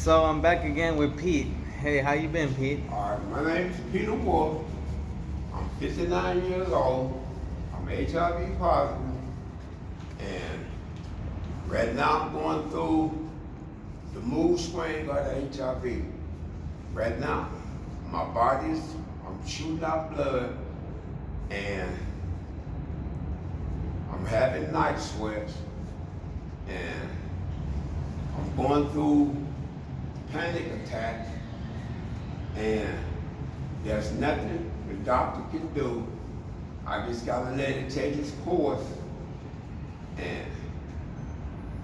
So I'm back again with Pete. Hey, how you been, Pete? All right, my name is Peter Wolf. I'm 59 years old. I'm HIV positive, and right now I'm going through the mood swing of the HIV. Right now, my I'm shooting out blood, and I'm having night sweats, and I'm going through panic attacks, and there's nothing the doctor can do. I just gotta let it take its course, and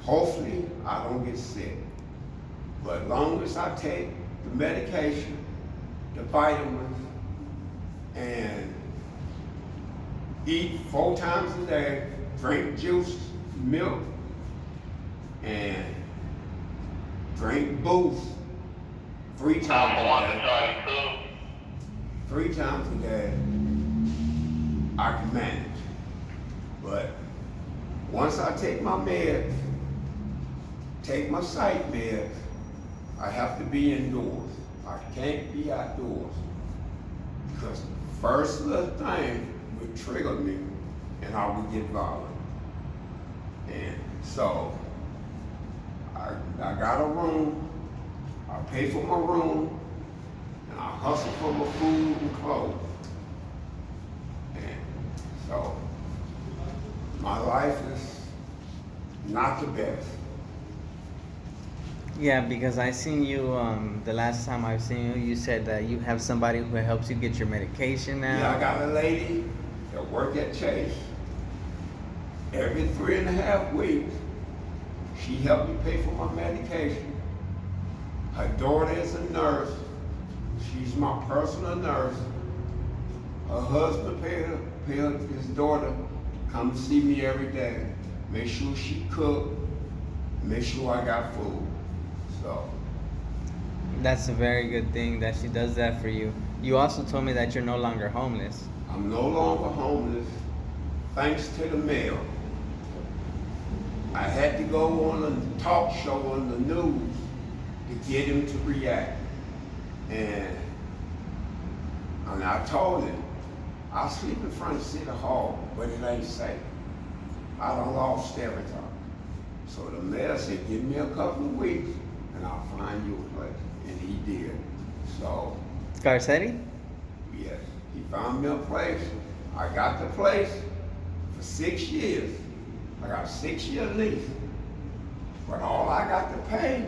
hopefully I don't get sick. But as long as I take the medication, the vitamins, and eat 4 times a day, drink juice, milk, and drink booze 3 times a day. 3 times a day, I can manage. But once I take my meds, take my psych meds, I have to be indoors. I can't be outdoors. Because the first little thing would trigger me and I would get violent. And so I got a room, I pay for my room, and I hustle for my food and clothes. And so my life is not the best. Yeah, because I seen you the last time I've seen you. You said that you have somebody who helps you get your medication now. Yeah, I got a lady that work at Chase. Every 3.5 weeks, she helped me pay for my medication. Her daughter is a nurse. She's my personal nurse. Her husband paid his daughter come to see me every day. Make sure she cooked, make sure I got food. So That's a very good thing that she does that for you. You also told me that you're no longer homeless. I'm no longer homeless, thanks to the mail. I had to go on a talk show on the news to get him to react. And I told him, I sleep in front of City Hall, but it ain't safe. I done lost everything. So the mayor said, give me a couple of weeks and I'll find you a place. And he did. So, Garcetti? yes, he found me a place. I got the place for 6 years. I got a 6-year lease. But all I got to pay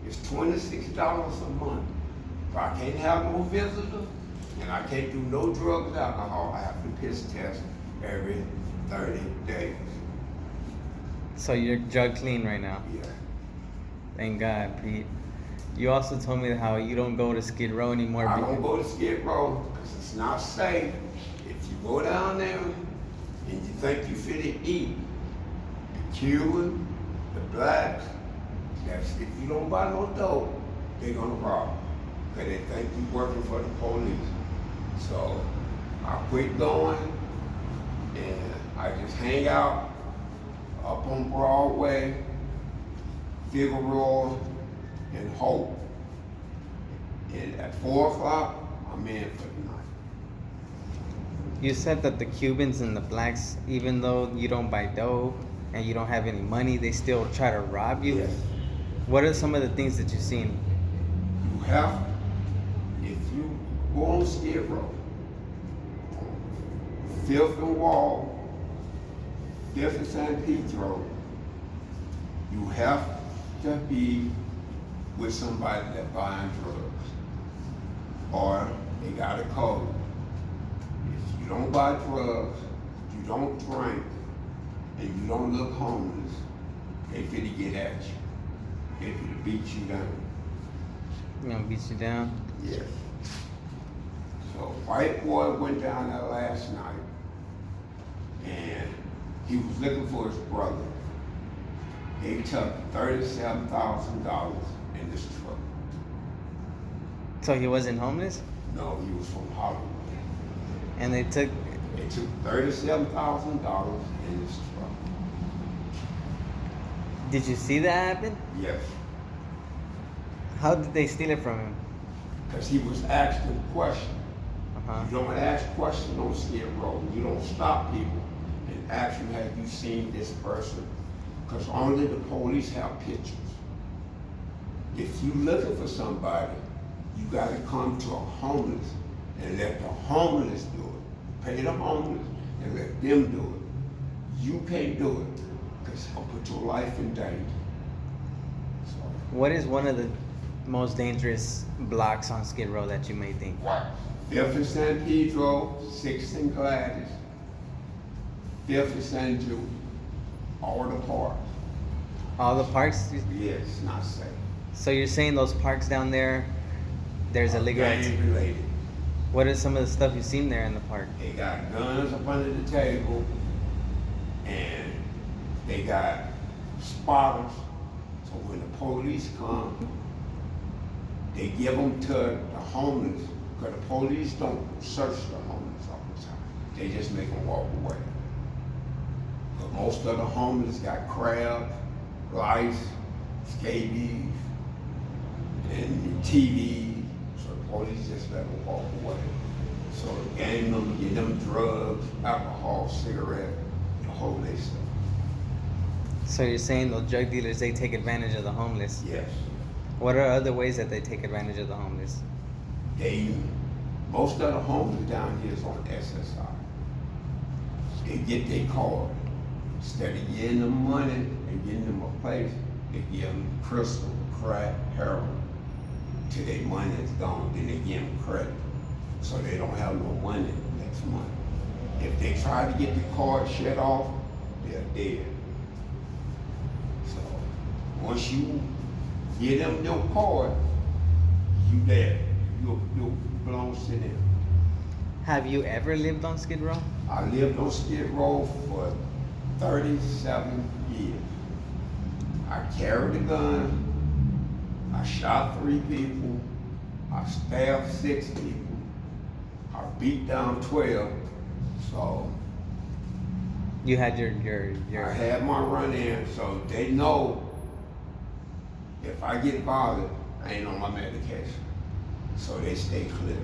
is $26 a month. But I can't have no visitors, and I can't do no drugs, alcohol. I have to piss test every 30 days. So you're drug clean right now. Yeah. Thank God, Pete. You also told me how you don't go to Skid Row anymore. I don't go to Skid Row because it's not safe. If you go down there and you think you finna eat, the Cuban, the blacks, that's if you don't buy no dope, they're gonna rob you. Because they think you're working for the police. So I quit going and I just hang out up on Broadway, Figueroa, and Hope. And at 4 o'clock, I'm in for the night. You said that the Cubans and the blacks, even though you don't buy dope and you don't have any money, they still try to rob you? Yes. What are some of the things that you've seen? You have, if you go on Skid Row, Fifth and Wall, Fifth and St. Pete's Road, you have to be with somebody that buying drugs, or they got a code. If you don't buy drugs, you don't drink, and you don't look homeless, they finna get at you. They finna beat you down. You know, beat you down? Yes. So white boy went down there last night, and he was looking for his brother. They took $37,000 in this truck. So he wasn't homeless? No, he was from Hollywood. And they took $37,000 in this truck. Did you see that happen? Yes. How did they steal it from him? Because he was asked a question. Uh-huh. You don't ask questions on Skid Row. You don't stop people and ask them, have you seen this person? Because only the police have pictures. If you looking for somebody, you got to come to a homeless and let the homeless do it. Pay the homeless and let them do it. You can't do it because it'll put your life in danger. So, What is one of the most dangerous blocks on Skid Row that you may think? Fifth and San Pedro, 6th and Gladys, 5th and San Jude, all the parks. All the parks? Yes, it's not safe. So you're saying those parks down there, there's illegal Gang related. What is some of the stuff you've seen there in the park? They got guns up under the table, and they got spotters. So when the police come, they give them to the homeless, because the police don't search the homeless all the time. They just make them walk away. But most of the homeless got crabs, lice, scabies, and TVs. So the police just let them walk away. So the gang members get them drugs, alcohol, cigarette, the whole day stuff. So you're saying those drug dealers, they take advantage of the homeless? Yes. What are other ways that they take advantage of the homeless? Most of the homeless down here is on SSI. They get their card. Instead of getting them money and getting them a place, they give them crystal, crack, heroin. Till their money is gone, then they give them credit. So they don't have no money next month. If they try to get the card shut off, they're dead. So once you give them your card, you dead. You belongs to them. Have you ever lived on Skid Row? I lived on Skid Row for 37 years. I carried a gun. I shot 3 people. I stabbed 6 people. I beat down 12. So You had your I had my run in, so they know if I get bothered, I ain't on my medication. So they stay clear.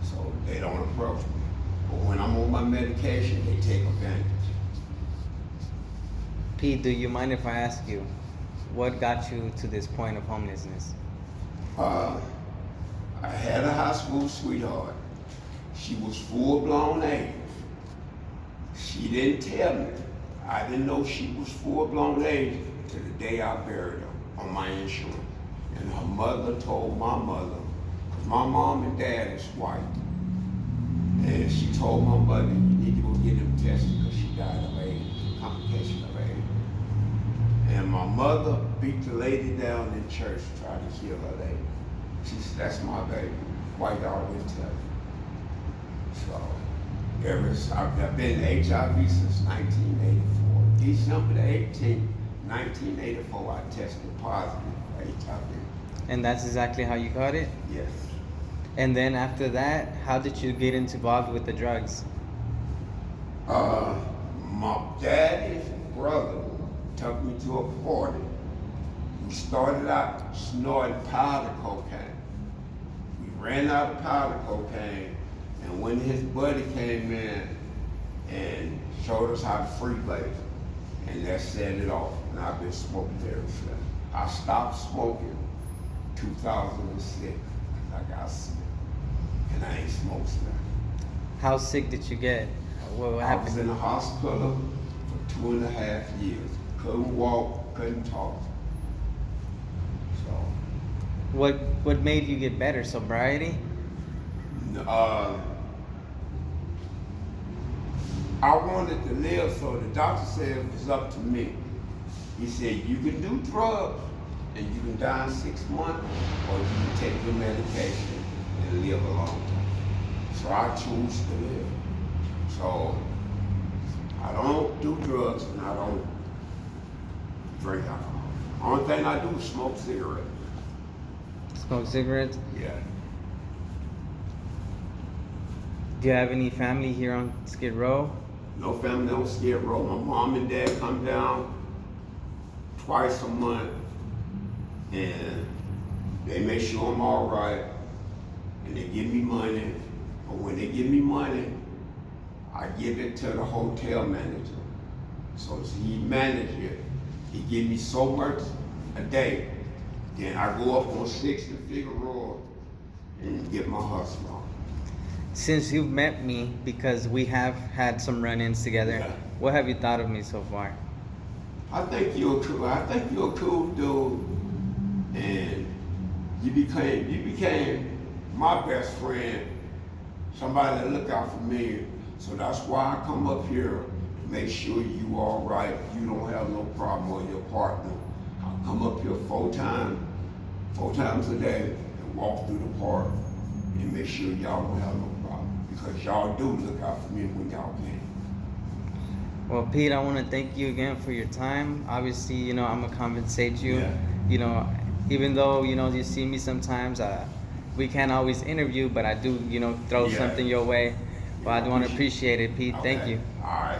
So they don't approach me. But when I'm on my medication, they take advantage. Pete, do you mind if I ask you, what got you to this point of homelessness? I had a high school sweetheart. She was full-blown AIDS. She didn't tell me. I didn't know she was full-blown AIDS till the day I buried her on my insurance. And her mother told my mother, because my mom and dad is white. And she told my mother, you need to go get them tested because she died of AIDS, complication of AIDS. And my mother beat the lady down in church, tried to kill her lady. She said, that's my baby. White dog didn't tell me. So, I've been HIV since 1984. December the 18th, 1984, I tested positive for HIV. And that's exactly how you got it? Yes. And then after that, how did you get involved with the drugs? My daddy's brother took me to a party. We started out snorting powder cocaine. We ran out of powder cocaine, and when his buddy came in and showed us how to freebase, and that set it off, and I've been smoking ever since. I stopped smoking 2006. I got sick, and I ain't smoked since. How sick did you get? What I was happened? in the hospital for 2.5 years. Couldn't walk, couldn't talk. So, What made you get better? Sobriety? I wanted to live, so the doctor said it was up to me. He said, you can do drugs and you can die in 6 months, or you can take your medication and live a long time. So I choose to live. So I don't do drugs and I don't drink alcohol. Only thing I do is smoke cigarettes. Smoke cigarettes? Yeah. Do you have any family here on Skid Row? No family on Skid Row. My mom and dad come down twice a month, and They make sure I'm all right, and they give me money. But when they give me money, I give it to the hotel manager. So he manage it. He give me so much a day. Then I go up on 6th and Figueroa and get my hustle on. Since you've met me, because we have had some run-ins together, Yeah. what have you thought of me so far? I think you're cool. I think you're a cool dude, and you became my best friend. Somebody that look out for me. So that's why I come up here to make sure you all right. You don't have no problem with your partner. I come up here 4 times a day, and walk through the park and make sure y'all don't have no problem. Because y'all do look out for me when y'all can. Well, Pete, I want to thank you again for your time. Obviously, you know, I'm going to compensate you. Yeah. You know, even though, you know, you see me sometimes, we can't always interview, but I do, you know, throw Yeah. something your way. But I do want to appreciate it, Pete. Thank Okay. you. All right.